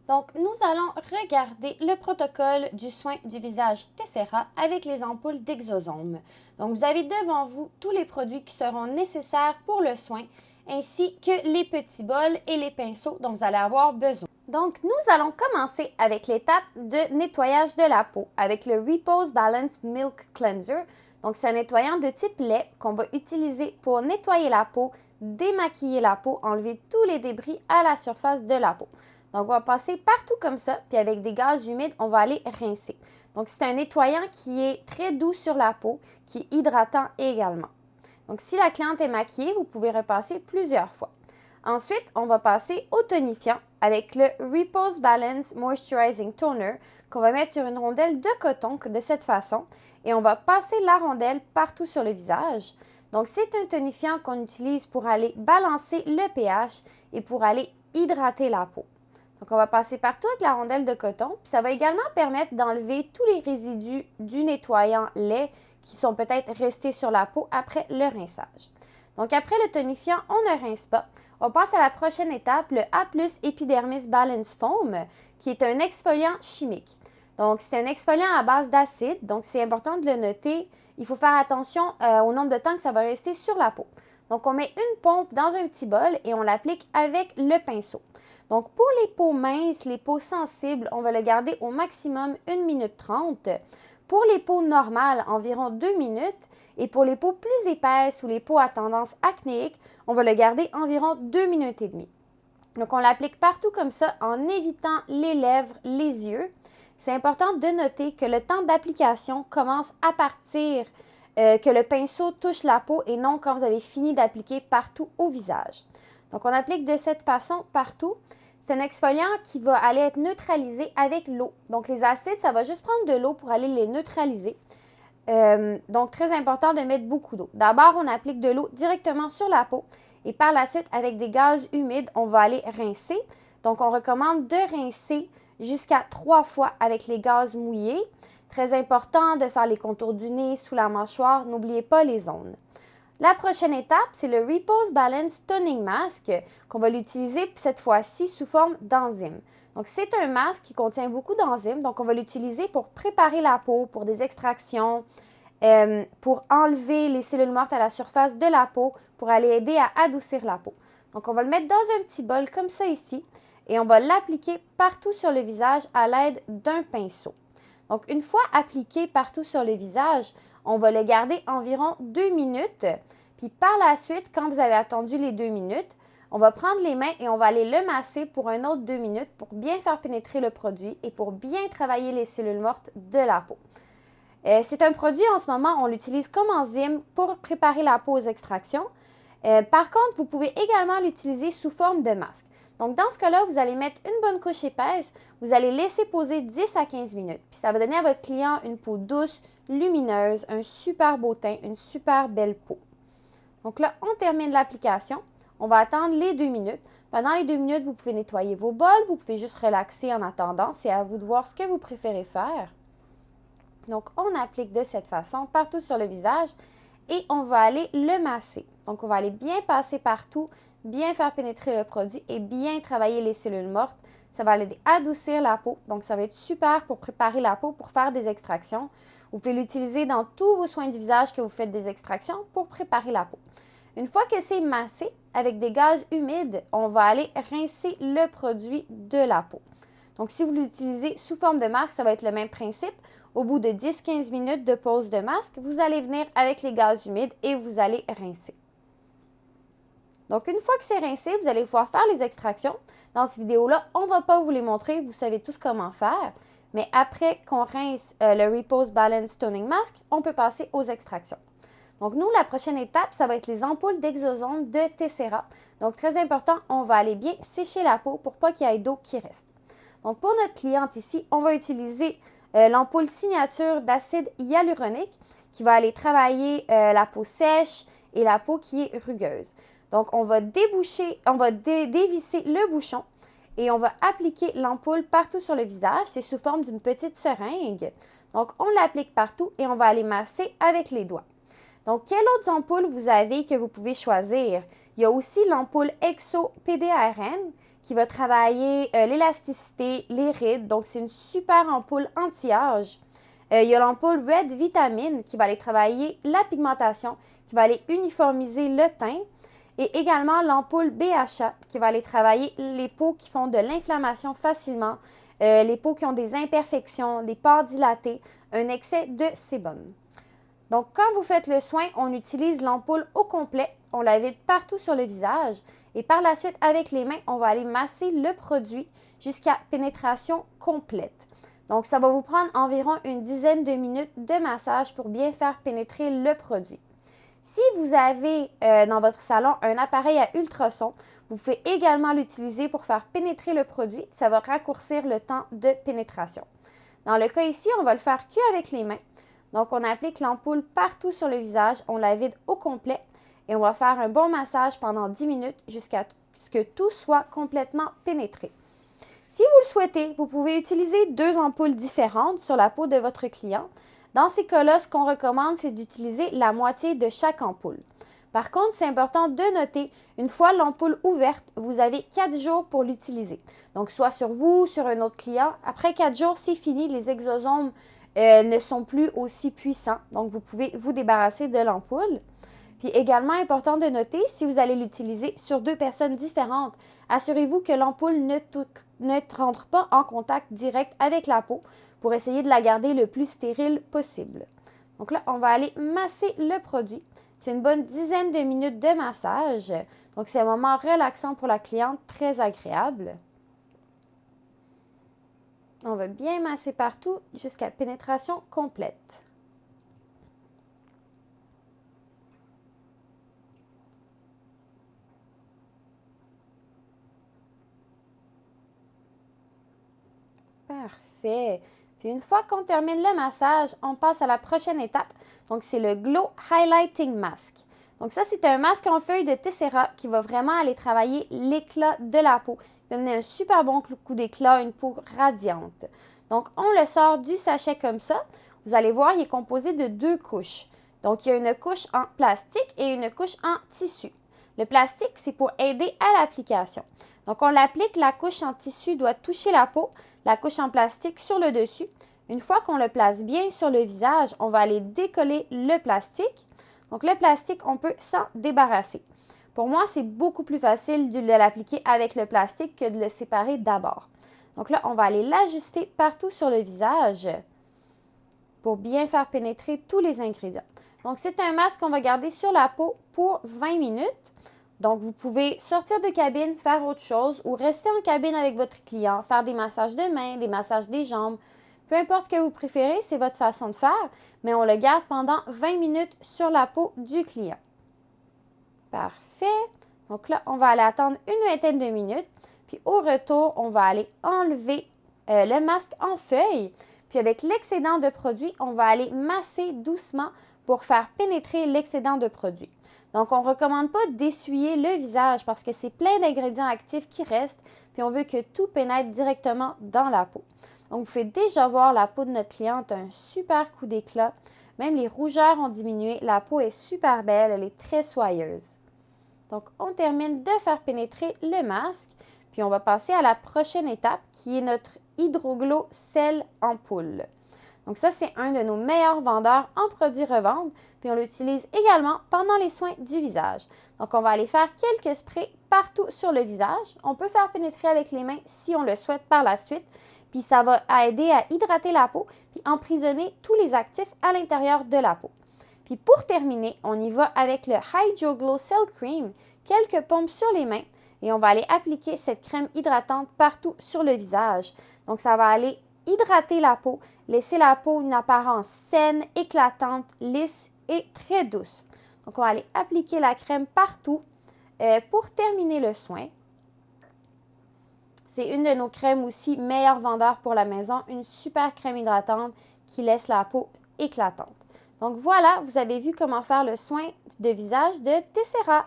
Donc, nous allons regarder le protocole du soin du visage Tessera avec les ampoules d'Exosome. Donc, vous avez devant vous tous les produits qui seront nécessaires pour le soin, ainsi que les petits bols et les pinceaux dont vous allez avoir besoin. Donc, nous allons commencer avec l'étape de nettoyage de la peau avec le Repose Balance Milk Cleanser. Donc, c'est un nettoyant de type lait qu'on va utiliser pour nettoyer la peau, démaquiller la peau, enlever tous les débris à la surface de la peau. Donc, on va passer partout comme ça, puis avec des gaz humides, on va aller rincer. Donc, c'est un nettoyant qui est très doux sur la peau, qui est hydratant également. Donc, si la cliente est maquillée, vous pouvez repasser plusieurs fois. Ensuite, on va passer au tonifiant avec le Repose Balance Moisturizing Toner qu'on va mettre sur une rondelle de coton de cette façon et on va passer la rondelle partout sur le visage. Donc, c'est un tonifiant qu'on utilise pour aller balancer le pH et pour aller hydrater la peau. Donc, on va passer partout avec la rondelle de coton, puis ça va également permettre d'enlever tous les résidus du nettoyant lait qui sont peut-être restés sur la peau après le rinçage. Donc, après le tonifiant, on ne rince pas. On passe à la prochaine étape, le A+ Epidermis Balance Foam, qui est un exfoliant chimique. Donc, c'est un exfoliant à base d'acide, donc c'est important de le noter. Il faut faire attention au nombre de temps que ça va rester sur la peau. Donc, on met une pompe dans un petit bol et on l'applique avec le pinceau. Donc, pour les peaux minces, les peaux sensibles, on va le garder au maximum 1 minute 30. Pour les peaux normales, environ 2 minutes. Et pour les peaux plus épaisses ou les peaux à tendance acnéique, on va le garder environ 2 minutes et demie. Donc, on l'applique partout comme ça en évitant les lèvres, les yeux. C'est important de noter que le temps d'application commence à partir que le pinceau touche la peau et non quand vous avez fini d'appliquer partout au visage. Donc, on applique de cette façon partout. C'est un exfoliant qui va aller être neutralisé avec l'eau. Donc, les acides, ça va juste prendre de l'eau pour aller les neutraliser. Donc, très important de mettre beaucoup d'eau. D'abord, on applique de l'eau directement sur la peau et par la suite, avec des gaz humides, on va aller rincer. Donc, on recommande de rincer jusqu'à 3 fois avec les gaz mouillés. Très important de faire les contours du nez, sous la mâchoire. N'oubliez pas les zones. La prochaine étape, c'est le Repose Balance Toning Mask qu'on va l'utiliser cette fois-ci sous forme d'enzymes. Donc, c'est un masque qui contient beaucoup d'enzymes, donc on va l'utiliser pour préparer la peau, pour des extractions, pour enlever les cellules mortes à la surface de la peau, pour aller aider à adoucir la peau. Donc, on va le mettre dans un petit bol comme ça ici et on va l'appliquer partout sur le visage à l'aide d'un pinceau. Donc, une fois appliqué partout sur le visage, on va le garder environ 2 minutes. Puis par la suite, quand vous avez attendu les 2 minutes, on va prendre les mains et on va aller le masser pour un autre 2 minutes pour bien faire pénétrer le produit et pour bien travailler les cellules mortes de la peau. C'est un produit, en ce moment, on l'utilise comme enzyme pour préparer la peau aux extractions. Par contre, vous pouvez également l'utiliser sous forme de masque. Donc, dans ce cas-là, vous allez mettre une bonne couche épaisse, vous allez laisser poser 10 à 15 minutes. Puis ça va donner à votre client une peau douce, lumineuse, un super beau teint, une super belle peau. Donc là, on termine l'application. On va attendre les 2 minutes. Pendant les 2 minutes, vous pouvez nettoyer vos bols, vous pouvez juste relaxer en attendant. C'est à vous de voir ce que vous préférez faire. Donc, on applique de cette façon partout sur le visage et on va aller le masser. Donc, on va aller bien passer partout, bien faire pénétrer le produit et bien travailler les cellules mortes. Ça va aller adoucir la peau. Donc, ça va être super pour préparer la peau pour faire des extractions. Vous pouvez l'utiliser dans tous vos soins du visage que vous faites des extractions pour préparer la peau. Une fois que c'est massé, avec des gaz humides, on va aller rincer le produit de la peau. Donc, si vous l'utilisez sous forme de masque, ça va être le même principe. Au bout de 10-15 minutes de pause de masque, vous allez venir avec les gaz humides et vous allez rincer. Donc, une fois que c'est rincé, vous allez pouvoir faire les extractions. Dans cette vidéo-là, on ne va pas vous les montrer, vous savez tous comment faire. Mais après qu'on rince le Repose Balance Toning Mask, on peut passer aux extractions. Donc, nous, la prochaine étape, ça va être les ampoules d'Exosome de Tessera. Donc, très important, on va aller bien sécher la peau pour pas qu'il y ait d'eau qui reste. Donc, pour notre cliente ici, on va utiliser l'ampoule signature d'acide hyaluronique qui va aller travailler la peau sèche et la peau qui est rugueuse. Donc, on va dévisser le bouchon et on va appliquer l'ampoule partout sur le visage. C'est sous forme d'une petite seringue. Donc, on l'applique partout et on va aller masser avec les doigts. Donc, quelles autres ampoules vous avez que vous pouvez choisir? Il y a aussi l'ampoule Exo PDRN qui va travailler l'élasticité, les rides. Donc, c'est une super ampoule anti-âge. Il y a l'ampoule Red Vitamine qui va aller travailler la pigmentation, qui va aller uniformiser le teint. Et également l'ampoule BHA qui va aller travailler les peaux qui font de l'inflammation facilement, les peaux qui ont des imperfections, des pores dilatés, un excès de sébum. Donc, quand vous faites le soin, on utilise l'ampoule au complet, on la vide partout sur le visage et par la suite, avec les mains, on va aller masser le produit jusqu'à pénétration complète. Donc, ça va vous prendre environ une dizaine de minutes de massage pour bien faire pénétrer le produit. Si vous avez dans votre salon un appareil à ultrasons, vous pouvez également l'utiliser pour faire pénétrer le produit. Ça va raccourcir le temps de pénétration. Dans le cas ici, on va le faire qu'avec les mains. Donc, on applique l'ampoule partout sur le visage, on la vide au complet et on va faire un bon massage pendant 10 minutes jusqu'à ce que tout soit complètement pénétré. Si vous le souhaitez, vous pouvez utiliser 2 ampoules différentes sur la peau de votre client. Dans ces cas-là, ce qu'on recommande, c'est d'utiliser la moitié de chaque ampoule. Par contre, c'est important de noter, une fois l'ampoule ouverte, vous avez 4 jours pour l'utiliser. Donc, soit sur vous, sur un autre client. Après 4 jours, c'est fini, les exosomes ne sont plus aussi puissants. Donc, vous pouvez vous débarrasser de l'ampoule. Puis également important de noter, si vous allez l'utiliser sur 2 personnes différentes, assurez-vous que l'ampoule ne rentre pas en contact direct avec la peau pour essayer de la garder le plus stérile possible. Donc là, on va aller masser le produit. C'est une bonne dizaine de minutes de massage. Donc, c'est un moment relaxant pour la cliente, très agréable. On va bien masser partout jusqu'à pénétration complète. Parfait. Puis une fois qu'on termine le massage, on passe à la prochaine étape. Donc, c'est le Glow Highlighting Mask. Donc, ça, c'est un masque en feuille de Tessera qui va vraiment aller travailler l'éclat de la peau. Donner un super bon coup d'éclat, une peau radiante. Donc, on le sort du sachet comme ça. Vous allez voir, il est composé de 2 couches. Donc, il y a une couche en plastique et une couche en tissu. Le plastique, c'est pour aider à l'application. Donc, on l'applique, la couche en tissu doit toucher la peau, la couche en plastique sur le dessus. Une fois qu'on le place bien sur le visage, on va aller décoller le plastique. Donc, le plastique, on peut s'en débarrasser. Pour moi, c'est beaucoup plus facile de l'appliquer avec le plastique que de le séparer d'abord. Donc là, on va aller l'ajuster partout sur le visage pour bien faire pénétrer tous les ingrédients. Donc, c'est un masque qu'on va garder sur la peau pour 20 minutes. Donc, vous pouvez sortir de cabine, faire autre chose ou rester en cabine avec votre client, faire des massages de mains, des massages des jambes. Peu importe ce que vous préférez, c'est votre façon de faire, mais on le garde pendant 20 minutes sur la peau du client. Parfait. Donc là, on va aller attendre une vingtaine de minutes. Puis au retour, on va aller enlever le masque en feuille. Puis avec l'excédent de produit, on va aller masser doucement pour faire pénétrer l'excédent de produit. Donc, on ne recommande pas d'essuyer le visage parce que c'est plein d'ingrédients actifs qui restent, puis on veut que tout pénètre directement dans la peau. Donc, vous pouvez déjà voir la peau de notre cliente, un super coup d'éclat. Même les rougeurs ont diminué. La peau est super belle, elle est très soyeuse. Donc, on termine de faire pénétrer le masque, puis on va passer à la prochaine étape qui est notre Hydroglow Cell Ampoule. Donc ça, c'est un de nos meilleurs vendeurs en produits revente, puis on l'utilise également pendant les soins du visage. Donc, on va aller faire quelques sprays partout sur le visage. On peut faire pénétrer avec les mains si on le souhaite par la suite, puis ça va aider à hydrater la peau, puis emprisonner tous les actifs à l'intérieur de la peau. Puis pour terminer, on y va avec le Hydroglow Cell Cream, quelques pompes sur les mains, et on va aller appliquer cette crème hydratante partout sur le visage. Donc, ça va aller hydrater la peau, laisser la peau une apparence saine, éclatante, lisse et très douce. Donc, on va aller appliquer la crème partout pour terminer le soin. C'est une de nos crèmes aussi meilleures vendeurs pour la maison, une super crème hydratante qui laisse la peau éclatante. Donc voilà, vous avez vu comment faire le soin de visage de Tessera.